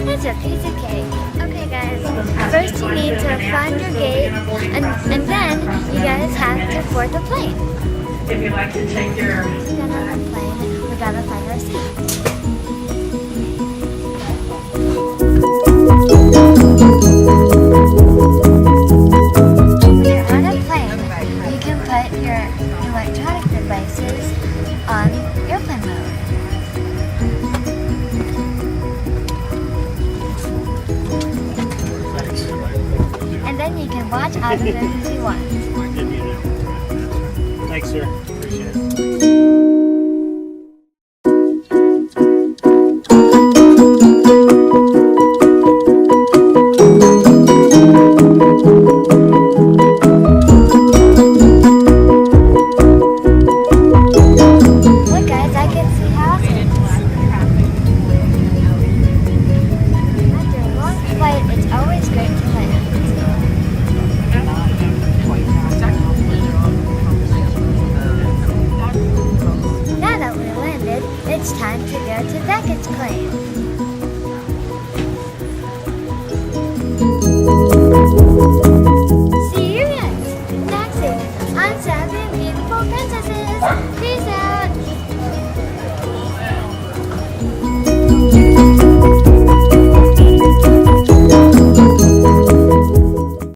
It's a piece of cake. Okay guys, first you need to find your gate and then you guys have to board the plane. If you'd like to take your... To get on the plane, we gotta find our seat. When you're on a plane, you can put your electronic devices on airplane mode. And then you can watch all the movies you want. Thanks, sir.